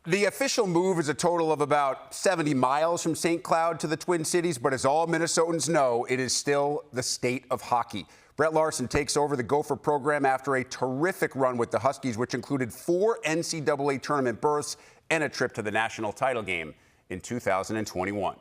The official move is a total of about 70 miles from St. Cloud to the Twin Cities, but as all Minnesotans know, it is still the state of hockey. Brett Larson takes over the Gopher program after a terrific run with the Huskies, which included 4 NCAA tournament berths and a trip to the national title game in 2021.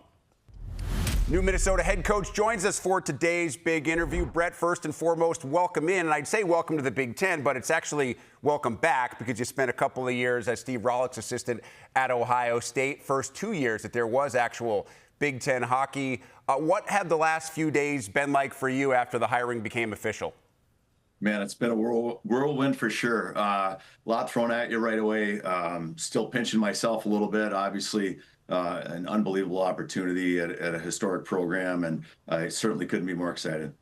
New Minnesota head coach joins us for today's big interview. Brett, first and foremost, welcome in. And I'd say welcome to the Big Ten, but it's actually welcome back because you spent a couple of years as Steve Rollick's assistant at Ohio State. First 2 years that there was actual Big Ten hockey. What have the last few days been like for you after the hiring became official? Man, it's been a whirlwind for sure. A lot thrown at you right away. Still pinching myself a little bit. Obviously, an unbelievable opportunity at a historic program, and I certainly couldn't be more excited.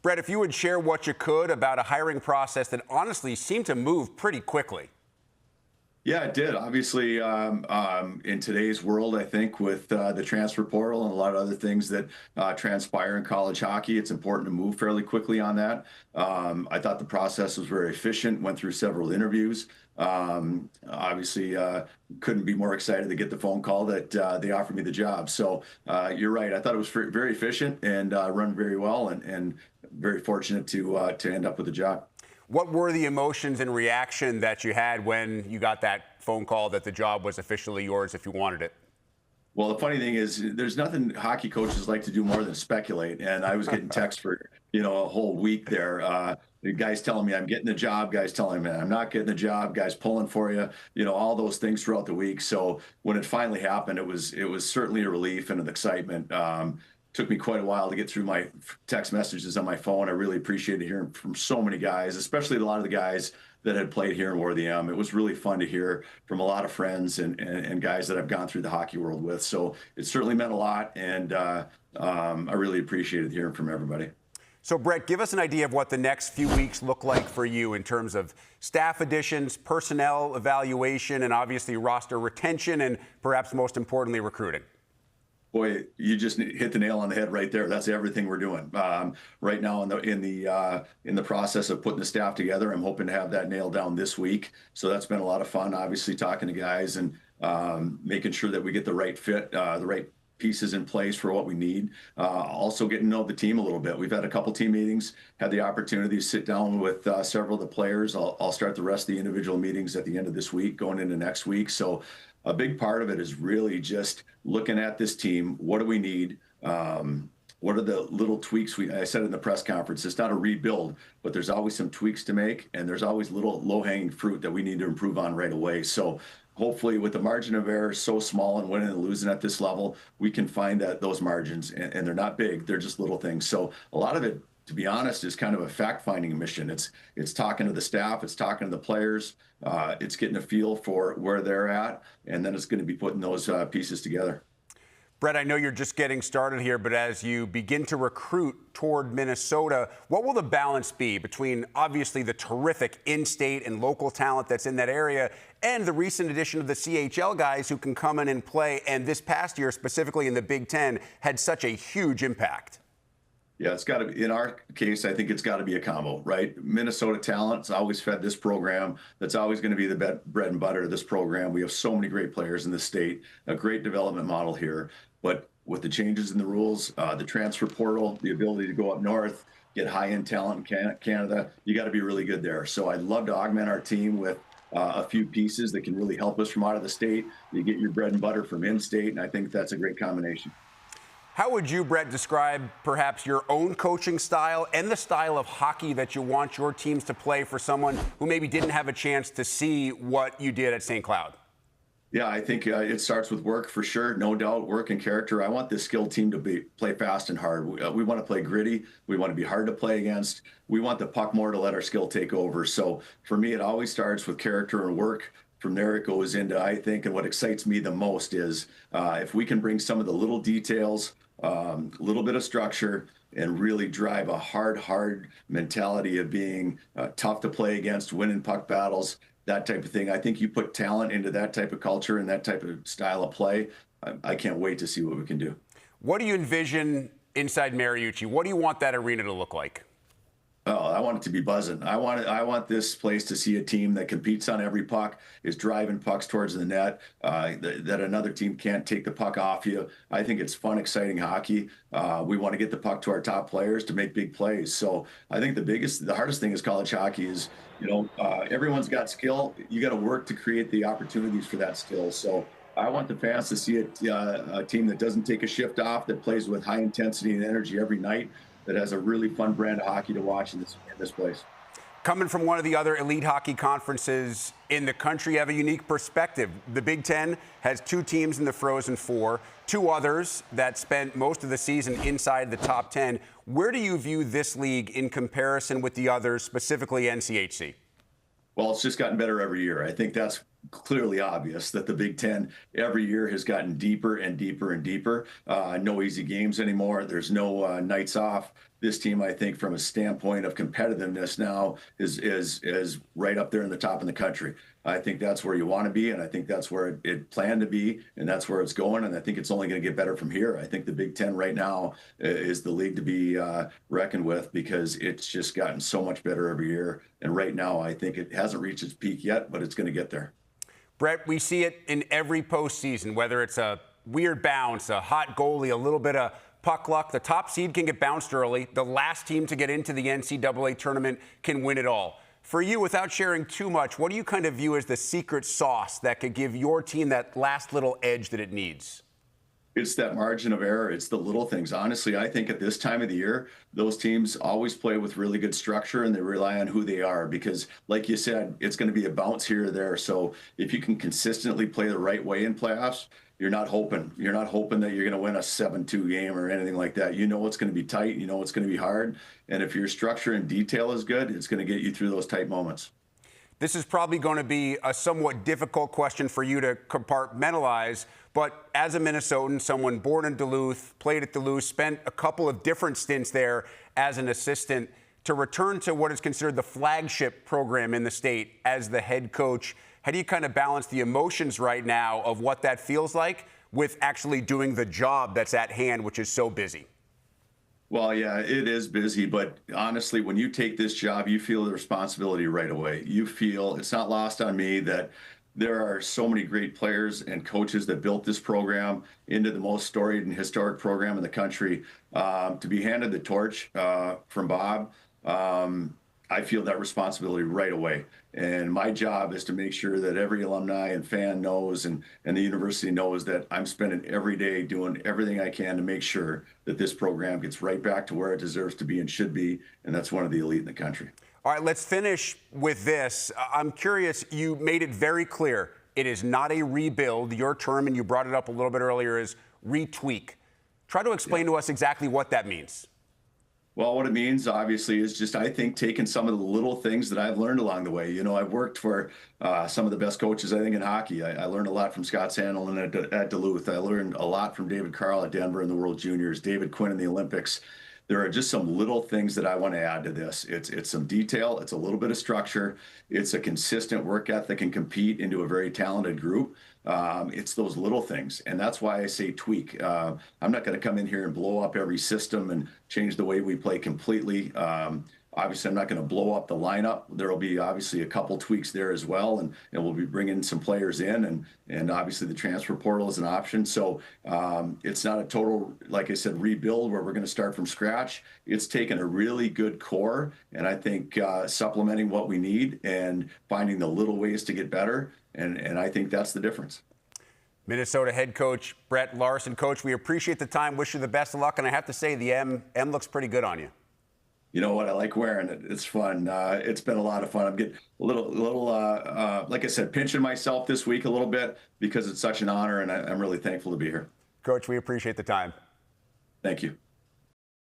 Brett, if you would share what you could about a hiring process that honestly seemed to move pretty quickly. Yeah, it did. Obviously, in today's world, I think with the transfer portal and a lot of other things that transpire in college hockey, it's important to move fairly quickly on that. I thought the process was very efficient, went through several interviews. Obviously, couldn't be more excited to get the phone call that they offered me the job. So you're right. I thought it was very efficient and run very well, and very fortunate to end up with the job. What were the emotions and reaction that you had when you got that phone call that the job was officially yours if you wanted it? Well, the funny thing is, there's nothing hockey coaches like to do more than speculate. And I was getting texts for, a whole week there. The guys telling me I'm getting the job, guys telling me I'm not getting the job, guys pulling for you, all those things throughout the week. So when it finally happened, it was certainly a relief and an excitement. Took me quite a while to get through my text messages on my phone. I really appreciated hearing from so many guys, especially a lot of the guys that had played here in Worthy-Am. It was really fun to hear from a lot of friends and guys that I've gone through the hockey world with. So it certainly meant a lot, and I really appreciated hearing from everybody. So, Brett, give us an idea of what the next few weeks look like for you in terms of staff additions, personnel evaluation, and obviously roster retention, and perhaps most importantly, recruiting. Boy, you just hit the nail on the head right there. That's everything we're doing right now in the process of putting the staff together. I'm hoping to have that nailed down this week. So that's been a lot of fun. Obviously, talking to guys and making sure that we get the right fit, the right pieces in place for what we need. Also getting to know the team a little bit. We've had a couple team meetings, had the opportunity to sit down with several of the players. I'll start the rest of the individual meetings at the end of this week, going into next week. So a big part of it is really just looking at this team. What do we need? What are the little tweaks? I said in the press conference, it's not a rebuild, but there's always some tweaks to make, and there's always little low-hanging fruit that we need to improve on right away. So hopefully with the margin of error so small and winning and losing at this level, we can find those margins, and they're not big. They're just little things. So a lot of it, to be honest, is kind of a fact-finding mission. It's talking to the staff, it's talking to the players, it's getting a feel for where they're at, and then it's going to be putting those pieces together. Brett, I know you're just getting started here, but as you begin to recruit toward Minnesota, what will the balance be between obviously the terrific in-state and local talent that's in that area and the recent addition of the CHL guys who can come in and play, and this past year, specifically in the Big Ten, had such a huge impact? Yeah, it's got to be, in our case, I think it's got to be a combo, right? Minnesota talent's always fed this program. That's always going to be the bread and butter of this program. We have so many great players in the state, a great development model here. But with the changes in the rules, the transfer portal, the ability to go up north, get high-end talent in Canada, you got to be really good there. So I'd love to augment our team with a few pieces that can really help us from out of the state. You get your bread and butter from in-state, and I think that's a great combination. How would you, Brett, describe perhaps your own coaching style and the style of hockey that you want your teams to play for someone who maybe didn't have a chance to see what you did at St. Cloud? Yeah, I think it starts with work for sure, no doubt, work and character. I want this skilled team to play fast and hard. We want to play gritty. We want to be hard to play against. We want the puck more to let our skill take over. So for me, it always starts with character and work. From there, it goes into, I think, and what excites me the most is if we can bring some of the little details, a little bit of structure, and really drive a hard mentality of being tough to play against, winning puck battles, that type of thing. I think you put talent into that type of culture and that type of style of play, I can't wait to see what we can do. What do you envision inside Mariucci? What do you want that arena to look like? Oh, I want it to be buzzing. I want this place to see a team that competes on every puck, is driving pucks towards the net, that another team can't take the puck off you. I think it's fun, exciting hockey. We want to get the puck to our top players to make big plays. So I think the hardest thing is college hockey is, everyone's got skill. You got to work to create the opportunities for that skill. So I want the fans to see a team that doesn't take a shift off, that plays with high intensity and energy every night, that has a really fun brand of hockey to watch in this place. Coming from one of the other elite hockey conferences in the country, you have a unique perspective. The Big Ten has 2 teams in the Frozen Four, 2 others that spent most of the season inside the top 10. Where do you view this league in comparison with the others, specifically NCHC? Well, it's just gotten better every year. I think that's clearly obvious that the Big Ten every year has gotten deeper and deeper and deeper. No easy games anymore. There's no nights off. This team, I think, from a standpoint of competitiveness now is right up there in the top in the country. I think that's where you want to be, and I think that's where it planned to be, and that's where it's going. And I think it's only going to get better from here. I think the Big Ten right now is the league to be reckoned with, because it's just gotten so much better every year. And right now, I think it hasn't reached its peak yet, but it's going to get there. Brett, we see it in every postseason, whether it's a weird bounce, a hot goalie, a little bit of puck luck. The top seed can get bounced early. The last team to get into the NCAA tournament can win it all. For you, without sharing too much, what do you kind of view as the secret sauce that could give your team that last little edge that it needs? It's that margin of error. It's the little things. Honestly, I think at this time of the year, those teams always play with really good structure, and they rely on who they are, because, like you said, it's going to be a bounce here or there. So if you can consistently play the right way in playoffs, you're not hoping that you're going to win a 7-2 game or anything like that. You know it's going to be tight. You know it's going to be hard. And if your structure and detail is good, it's going to get you through those tight moments. This is probably going to be a somewhat difficult question for you to compartmentalize, but as a Minnesotan, someone born in Duluth, played at Duluth, spent a couple of different stints there as an assistant, to return to what is considered the flagship program in the state as the head coach, how do you kind of balance the emotions right now of what that feels like with actually doing the job that's at hand, which is so busy? Well, yeah, it is busy, but honestly, when you take this job, you feel the responsibility right away. You feel, it's not lost on me that there are so many great players and coaches that built this program into the most storied and historic program in the country. To be handed the torch from Bob, I feel that responsibility right away. And my job is to make sure that every alumni and fan knows, and the university knows, that I'm spending every day doing everything I can to make sure that this program gets right back to where it deserves to be and should be, and that's one of the elite in the country. All right, let's finish with this. I'm curious, you made it very clear it is not a rebuild. Your term, and you brought it up a little bit earlier, is retweak. Try to explain to us exactly what that means. Well, what it means, obviously, is just, I think, taking some of the little things that I've learned along the way. You know, I've worked for some of the best coaches, I think, in hockey. I learned a lot from Scott Sandelin at Duluth. I learned a lot from David Carl at Denver in the World Juniors, David Quinn in the Olympics. There are just some little things that I want to add to this. It's some detail. It's a little bit of structure. It's a consistent work ethic and compete into a very talented group. It's those little things. And that's why I say tweak. I'm not going to come in here and blow up every system and change the way we play completely. Obviously, I'm not going to blow up the lineup. There will be obviously a couple tweaks there as well, and we'll be bringing some players in, and obviously the transfer portal is an option. So it's not a total, like I said, rebuild where we're going to start from scratch. It's taken a really good core, and I think supplementing what we need and finding the little ways to get better, and I think that's the difference. Minnesota head coach Brett Larson. Coach, we appreciate the time. Wish you the best of luck, and I have to say the M looks pretty good on you. You know what? I like wearing it. It's fun. It's been a lot of fun. I'm getting a little, like I said, pinching myself this week a little bit because it's such an honor, and I'm really thankful to be here. Coach, we appreciate the time. Thank you.